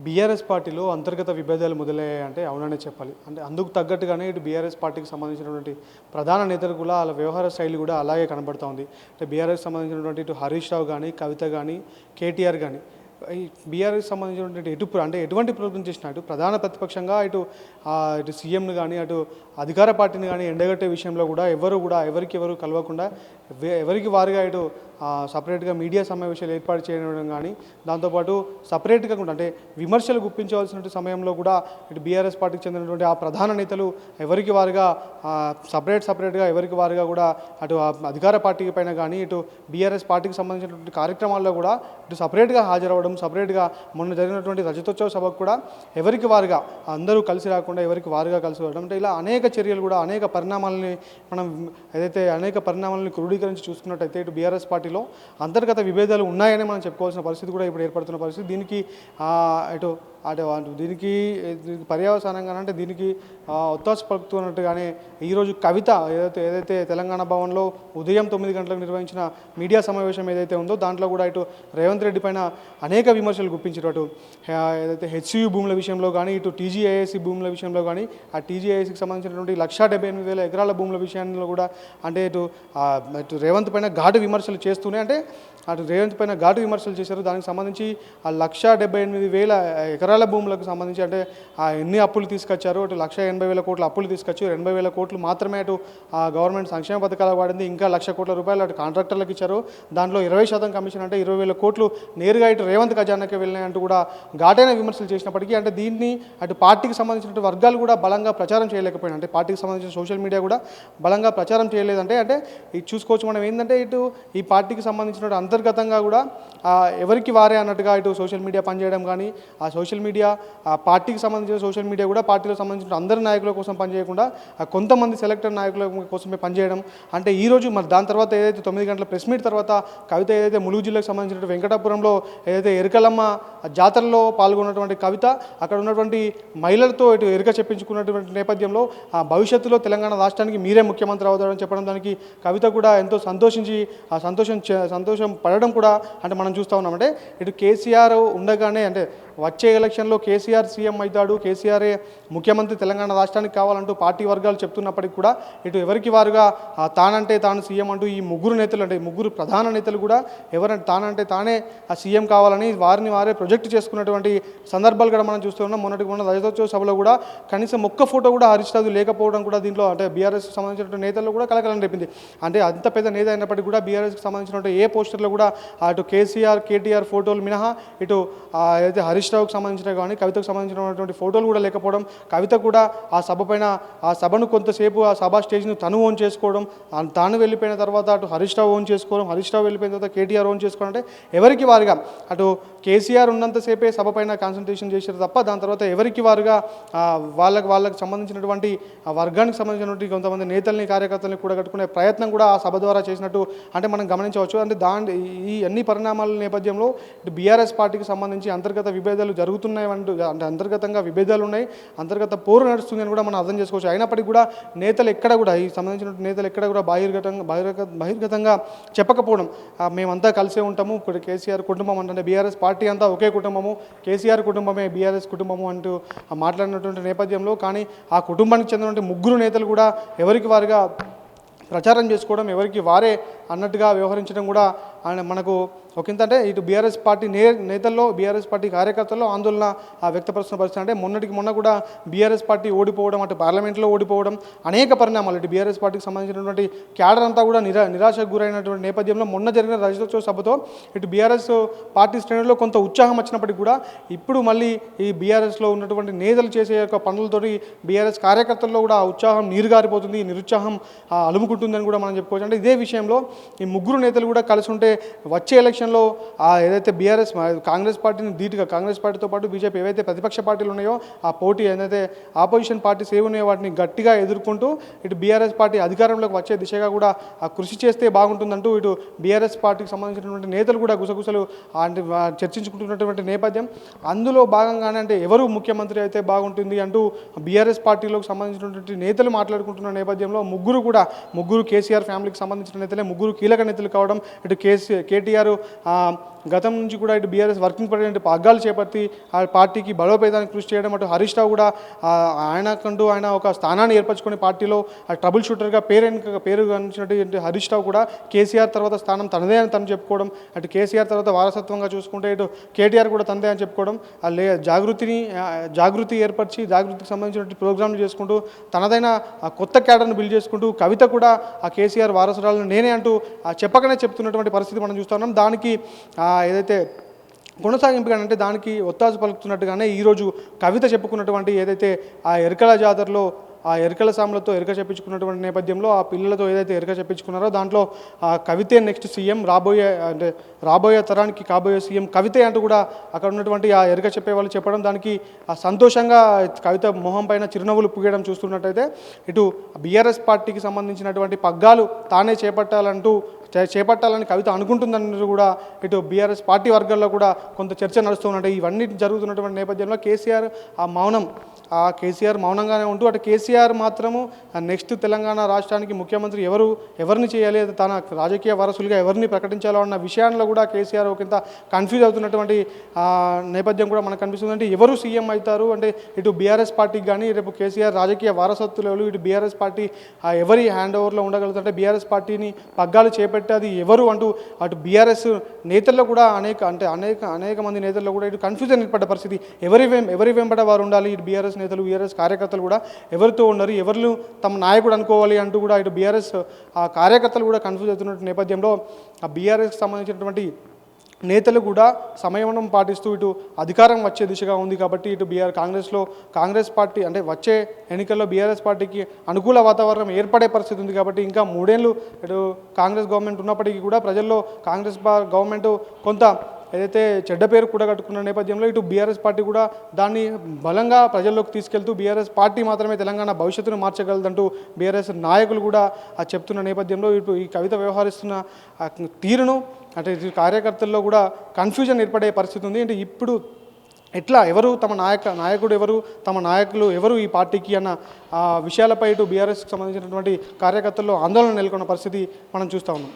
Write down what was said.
BRS పార్టీలో అంతర్గత విభేదాలు మొదలయ్యాయంటే అవుననే చెప్పాలి. అంటే అందుకు తగ్గట్టుగానే ఇటు బీఆర్ఎస్ పార్టీకి సంబంధించినటువంటి ప్రధాన నేతలు కూడా వాళ్ళ వ్యవహార శైలి కూడా అలాగే కనబడుతూ ఉంది. అంటే బీఆర్ఎస్ సంబంధించినటువంటి ఇటు హరీష్ రావు కానీ, కవిత కానీ, కేటీఆర్ కానీ ఈ బీఆర్ఎస్ సంబంధించినటువంటి ఎటువంటి ప్రోగ్రాం చేసినా ఇటు ప్రధాన ప్రతిపక్షంగా ఇటు సీఎంను కానీ అటు అధికార పార్టీని కానీ ఎండగట్టే విషయంలో కూడా ఎవరికి కలవకుండా ఎవరికి వారుగా ఇటు సపరేట్గా మీడియా సమావేశాలు ఏర్పాటు చేయడం కానీ దాంతోపాటు సపరేట్గా కూడా అంటే విమర్శలు గుప్పించవలసిన సమయంలో కూడా ఇటు బీఆర్ఎస్ పార్టీకి చెందినటువంటి ఆ ప్రధాన నేతలు ఎవరికి వారుగా సపరేట్గా ఎవరికి వారుగా కూడా అటు అధికార పార్టీకి పైన కానీ ఇటు బీఆర్ఎస్ పార్టీకి సంబంధించినటువంటి కార్యక్రమాల్లో కూడా ఇటు సపరేట్గా హాజరవ్వడం, సపరేట్గా మొన్న జరిగినటువంటి రజతోత్సవ సభకు కూడా ఎవరికి వారుగా అందరూ కలిసి రాకుండా ఎవరికి వారుగా కలిసి రావడం అంటే ఇలా అనేక చర్యలు కూడా అనేక పరిణామాలని క్రోడీకరించి చూసుకున్నట్టయితే ఇటు బీఆర్ఎస్ పార్టీలో అంతర్గత విభేదాలు ఉన్నాయని మనం చెప్పుకోవాల్సిన పరిస్థితి కూడా ఇప్పుడు ఏర్పడుతున్న పరిస్థితి. దీనికి పర్యవసానంగా అంటే దీనికి ఒత్తాసు పలుకుతున్నట్టుగానే ఈరోజు కవిత ఏదైతే తెలంగాణ భవన్లో ఉదయం 9 గంటలకు నిర్వహించిన మీడియా సమావేశం ఏదైతే ఉందో దాంట్లో కూడా ఇటు రేవంత్ రెడ్డి పైన అనేక విమర్శలు గుప్పించారు. అటు ఏదైతే హెచ్సియు భూముల విషయంలో కానీ ఇటు టీజీఐఎస్సీ భూముల విషయంలో కానీ ఆ టీజీఐఎస్సీకి సంబంధించినటువంటి 178,000 ఎకరాల భూముల విషయంలో కూడా అంటే ఇటు రేవంత్ పైన ఘాటు విమర్శలు చేస్తూనే అంటే అటు రేవంత్ పైన ఘాటు విమర్శలు చేశారు. దానికి సంబంధించి ఆ 178,000 ఎకరాల భూములకు సంబంధించి అంటే ఎన్ని అప్పులు తీసుకొచ్చారు, అటు 180,000 కోట్ల అప్పులు తీసుకొచ్చి 80,000 కోట్లు మాత్రమే అటు గవర్నమెంట్ సంక్షేమ పథకాలకు వాడింది. ఇంకా 1,00,000 కోట్ల రూపాయలు అటు కాంట్రాక్టర్లకు ఇచ్చారు. దాంట్లో 20% కమిషన్ అంటే 20,000 కోట్లు నేరుగా ఇటు రేవంత్ ఖజానాకి వెళ్ళినాయంటూ కూడా ఘాటైన విమర్శలు చేసినప్పటికీ అంటే దీన్ని అటు పార్టీకి సంబంధించిన వర్గాలు కూడా బలంగా ప్రచారం చేయలేకపోయినా అంటే పార్టీకి సంబంధించిన సోషల్ మీడియా కూడా బలంగా ప్రచారం చేయలేదంటే అంటే ఇది చూసుకోవచ్చు మనం ఏంటంటే ఇటు ఈ పార్టీకి సంబంధించిన అంతర్గతంగా కూడా ఎవరికి వారే అన్నట్టుగా ఇటు సోషల్ మీడియా పనిచేయడం కానీ ఆ సోషల్ మీడియా ఆ పార్టీకి సంబంధించిన సోషల్ మీడియా కూడా పార్టీలో సంబంధించిన అందరి నాయకుల కోసం పనిచేయకుండా కొంతమంది సెలెక్టెడ్ నాయకుల కోసమే పనిచేయడం అంటే ఈరోజు మరి దాని తర్వాత ఏదైతే 9 గంటల ప్రెస్ మీట్ తర్వాత కవిత ఏదైతే ములుగు జిల్లాకు సంబంధించిన వెంకటాపురంలో ఏదైతే ఎరుకలమ్మ జాతరలో పాల్గొన్నటువంటి కవిత అక్కడ ఉన్నటువంటి మహిళలతో ఇటు ఎరుక చెప్పించుకున్నటువంటి నేపథ్యంలో ఆ భవిష్యత్తులో తెలంగాణ రాష్ట్రానికి మీరే ముఖ్యమంత్రి అవుతారని చెప్పడం దానికి కవిత కూడా ఎంతో సంతోషించి ఆ సంతోషం పడడం కూడా అంటే మనం చూస్తూ ఉన్నాం. అంటే ఇటు కేసీఆర్ ఉండగానే అంటే వచ్చే ఎలక్షన్లో కేసీఆర్ సీఎం అవుతాడు, కేసీఆరే ముఖ్యమంత్రి తెలంగాణ రాష్ట్రానికి కావాలంటూ పార్టీ వర్గాలు చెప్తున్నప్పటికీ కూడా ఇటు ఎవరికి వారుగా తానంటే తాను సీఎం అంటూ ఈ ముగ్గురు నేతలు అంటే ముగ్గురు ప్రధాన నేతలు కూడా ఎవరంటే తానంటే తానే ఆ సీఎం కావాలని వారే ప్రొజెక్ట్ చేసుకున్నటువంటి సందర్భాలు కూడా మనం చూస్తూ ఉన్నాం. మొన్న రజతోత్సవ సభలో కూడా కనీసం ఒక్క ఫోటో కూడా హరీష్ రావు లేకపోవడం కూడా దీంట్లో అంటే బీఆర్ఎస్కి సంబంధించిన నేతల్లో కూడా కలకలం రేపింది. అంటే అంత పెద్ద నేత అయినప్పటికీ కూడా బీఆర్ఎస్కి సంబంధించిన ఏ పోస్టర్లో కూడా అటు కేటీఆర్ ఫోటోలు మినహా ఇటు ఏదైతే హరీష్ రావుకి సంబంధించిన కానీ కవితకు సంబంధించినటువంటి ఫోటోలు కూడా లేకపోవడం, కవిత కూడా ఆ సభ పైన ఆ సభను కొంతసేపు ఆ సభా స్టేజ్ను తను ఓన్ చేసుకోవడం, తాను వెళ్ళిపోయిన తర్వాత అటు హరీష్ రావు ఓన్ చేసుకోవడం, హరీష్ రావు వెళ్ళిపోయిన తర్వాత కేటీఆర్ ఓన్ చేసుకోవడం అంటే ఎవరికి వారుగా అటు కేసీఆర్ ఉన్నంతసేపే సభ పైన కాన్సన్ట్రేషన్ చేశారు తప్ప దాని తర్వాత ఎవరికి వారుగా వాళ్ళకి సంబంధించినటువంటి ఆ వర్గానికి సంబంధించినటువంటి కొంతమంది నేతల్ని కార్యకర్తల్ని కూడా కట్టుకునే ప్రయత్నం కూడా ఆ సభ ద్వారా చేసినట్టు అంటే మనం గమనించవచ్చు. అంటే ఈ అన్ని పరిణామాల నేపథ్యంలో ఇటు బీఆర్ఎస్ పార్టీకి సంబంధించి అంతర్గత విభేదాలు జరుగుతున్నాయి అంటే అంతర్గతంగా విభేదాలు ఉన్నాయి, అంతర్గత పోరు నడుస్తుంది అని కూడా మనం అర్థం చేసుకోవచ్చు. అయినప్పటికీ కూడా నేతలు ఎక్కడ కూడా ఈ సంబంధించిన నేతలు ఎక్కడ కూడా బహిర్గతంగా చెప్పకపోవడం మేమంతా కలిసే ఉంటాము, ఇప్పుడు కేసీఆర్ కుటుంబం అంటే బీఆర్ఎస్ పార్టీ అంతా ఒకే కుటుంబము, కేసీఆర్ కుటుంబమే బీఆర్ఎస్ కుటుంబము అంటూ మాట్లాడినటువంటి నేపథ్యంలో కానీ ఆ కుటుంబానికి చెందినటువంటి ముగ్గురు నేతలు కూడా ఎవరికి వారుగా ప్రచారం చేసుకోవడం, ఎవరికి వారే అన్నట్టుగా వ్యవహరించడం కూడా మనకు ఒకంతంటే ఇటు బీఆర్ఎస్ పార్టీ నేతల్లో బీఆర్ఎస్ పార్టీ కార్యకర్తల్లో ఆందోళన వ్యక్తపరుస్తున్న పరిస్థితి. అంటే మొన్న కూడా బీఆర్ఎస్ పార్టీ ఓడిపోవడం, అటు పార్లమెంట్లో ఓడిపోవడం అనేక పరిణామాలు ఇటు బీఆర్ఎస్ పార్టీకి సంబంధించినటువంటి క్యాడర్ అంతా కూడా నిరాశకు గురైనటువంటి నేపథ్యంలో మొన్న జరిగిన రజతోత్సవ సభతో ఇటు బీఆర్ఎస్ పార్టీ శ్రేణుల్లో కొంత ఉత్సాహం వచ్చినప్పటికీ కూడా ఇప్పుడు మళ్ళీ ఈ బీఆర్ఎస్లో ఉన్నటువంటి నేతలు చేసే యొక్క పనులతోటి బీఆర్ఎస్ కార్యకర్తల్లో కూడా ఆ ఉత్సాహం నీరుగారిపోతుంది, నిరుత్సాహం అలుముకుంటుందని కూడా మనం చెప్పుకోవచ్చు. అంటే ఇదే విషయంలో ఈ ముగ్గురు నేతలు కూడా కలిసి ఉంటే వచ్చే ఎలక్షన్లో ఏదైతే కాంగ్రెస్ పార్టీని ధీటుగా కాంగ్రెస్ పార్టీతో పాటు బీజేపీ ఏవైతే ప్రతిపక్ష పార్టీలు ఉన్నాయో ఆ పోటీ ఏదైతే ఆపోజిషన్ పార్టీస్ ఏవి ఉన్నాయో వాటిని గట్టిగా ఎదుర్కొంటూ ఇటు బీఆర్ఎస్ పార్టీ అధికారంలోకి వచ్చే దిశగా కూడా కృషి చేస్తే బాగుంటుందంటూ ఇటు బీఆర్ఎస్ పార్టీకి సంబంధించినటువంటి నేతలు కూడా గుసగుసలు అంటే చర్చించుకుంటున్నటువంటి నేపథ్యం. అందులో భాగంగానే అంటే ఎవరు ముఖ్యమంత్రి అయితే బాగుంటుంది అంటూ బీఆర్ఎస్ పార్టీలోకి సంబంధించినటువంటి నేతలు మాట్లాడుకుంటున్న నేపథ్యంలో ముగ్గురు కేసీఆర్ ఫ్యామిలీకి సంబంధించిన నేతలే ముగ్గురు కీలక నేతలు కావడం, ఇటు కేటీఆర్ గతం నుంచి కూడా ఇటు బీఆర్ఎస్ వర్కింగ్ ప్రెసిడెంట్ పగ్గాలు చేపట్టి ఆ పార్టీకి బలోపేతానికి కృషి చేయడం, అటు హరీష్ రావు కూడా ఆయన ఒక స్థానాన్ని ఏర్పరచుకొని పార్టీలో ట్రబుల్ షూటర్గా పేరు గణించినటువంటి హరీష్ రావు కూడా కేసీఆర్ తర్వాత స్థానం తనదే అని తను చెప్పుకోవడం, అటు కేసీఆర్ తర్వాత వారసత్వంగా చూసుకుంటే ఇటు కేటీఆర్ కూడా తనదే అని చెప్పుకోవడం, జాగృతి ఏర్పరిచి జాగృతికి సంబంధించిన ప్రోగ్రాంలు చేసుకుంటూ తనదైన కొత్త క్యాడర్ను బిల్డ్ చేసుకుంటూ కవిత కూడా ఆ కేసీఆర్ వారసురాలను నేనే అంటూ చెప్పకనే చెప్తున్నటువంటి పరిస్థితి మనం చూస్తున్నాం. దానికి ఏదైతే కొనసాగింపుగా అంటే దానికి ఒత్తాసు పలుకుతున్నట్టుగానే ఈరోజు కవిత చెప్పుకున్నటువంటి ఏదైతే ఆ ఎరకల జాతరలో ఆ ఎరకల సాములతో ఎరక చెప్పించుకున్నటువంటి నేపథ్యంలో ఆ పిల్లలతో ఏదైతే ఎరక చెప్పించుకున్నారో దాంట్లో కవితే నెక్స్ట్ సీఎం, రాబోయే తరానికి కాబోయే సీఎం కవితే అంటూ కూడా అక్కడ ఉన్నటువంటి ఆ ఎరక చెప్పే వాళ్ళు చెప్పడం, దానికి సంతోషంగా కవిత మొహం పైన చిరునవ్వులు పుగేయడం చూస్తున్నట్టయితే ఇటు బీఆర్ఎస్ పార్టీకి సంబంధించినటువంటి పగ్గాలు తానే చేపట్టాలని కవిత అనుకుంటుందని కూడా ఇటు బీఆర్ఎస్ పార్టీ వర్గాల్లో కూడా కొంత చర్చ నడుస్తున్నట్టు. ఇవన్నీ జరుగుతున్నటువంటి నేపథ్యంలో కేసీఆర్ మౌనంగానే ఉంటూ అటు కేసీఆర్ మాత్రము నెక్స్ట్ తెలంగాణ రాష్ట్రానికి ముఖ్యమంత్రి ఎవరిని చేయాలి, తన రాజకీయ వారసులుగా ఎవరిని ప్రకటించాలో అన్న విషయాల్లో కూడా కేసీఆర్ ఒకంత కన్ఫ్యూజ్ అవుతున్నటువంటి నేపథ్యం కూడా మనకు కనిపిస్తుంది. అంటే ఎవరు సీఎం అవుతారు అంటే ఇటు బీఆర్ఎస్ పార్టీకి కానీ రేపు కేసీఆర్ రాజకీయ వారసత్తులు ఇటు బీఆర్ఎస్ పార్టీ ఎవరి హ్యాండ్ ఓవర్లో ఉండగలుగుతుంటే బీఆర్ఎస్ పార్టీని పగ్గాలు చేపట్టేది ఎవరు అంటూ అటు బీఆర్ఎస్ నేతల్లో కూడా అనేక మంది నేతల్లో కూడా ఇటు కన్ఫ్యూజన్ ఏర్పడ్డ పరిస్థితి. ఎవరి వెంబడ వారు ఉండాలి, ఇటు బీఆర్ఎస్ నేతలు బీఆర్ఎస్ కార్యకర్తలు కూడా ఎవరితో ఉన్నారు, ఎవరు తమ నాయకుడు అనుకోవాలి అంటూ కూడా ఇటు బీఆర్ఎస్ కార్యకర్తలు కూడా కన్ఫ్యూజ్ అవుతున్న నేపథ్యంలో ఆ బీఆర్ఎస్కి సంబంధించినటువంటి నేతలు కూడా సంయమనం పాటిస్తూ ఇటు అధికారం వచ్చే దిశగా ఉంది కాబట్టి ఇటు కాంగ్రెస్ పార్టీ అంటే వచ్చే ఎన్నికల్లో బీఆర్ఎస్ పార్టీకి అనుకూల వాతావరణం ఏర్పడే పరిస్థితి ఉంది కాబట్టి ఇంకా 3 ఏళ్ళు ఇటు కాంగ్రెస్ గవర్నమెంట్ ఉన్నప్పటికీ కూడా ప్రజల్లో కాంగ్రెస్ గవర్నమెంట్ కొంత ఏదైతే చెడ్డ పేరు కూడా కట్టుకున్న నేపథ్యంలో ఇటు బీఆర్ఎస్ పార్టీ కూడా దాన్ని బలంగా ప్రజల్లోకి తీసుకెళ్తూ బీఆర్ఎస్ పార్టీ మాత్రమే తెలంగాణ భవిష్యత్తును మార్చగలదంటూ బీఆర్ఎస్ నాయకులు కూడా చెప్తున్న నేపథ్యంలో ఇటు ఈ కవిత వ్యవహరిస్తున్న తీరును అంటే కార్యకర్తల్లో కూడా కన్ఫ్యూజన్ ఏర్పడే పరిస్థితి ఉంది. అంటే ఇప్పుడు ఎట్లా ఎవరు తమ నాయకుడు ఎవరు, తమ నాయకులు ఎవరు ఈ పార్టీకి అన్న విషయాలపై ఇటు బీఆర్ఎస్కి సంబంధించినటువంటి కార్యకర్తల్లో ఆందోళన నెలకొన్న పరిస్థితి మనం చూస్తూ ఉన్నాం.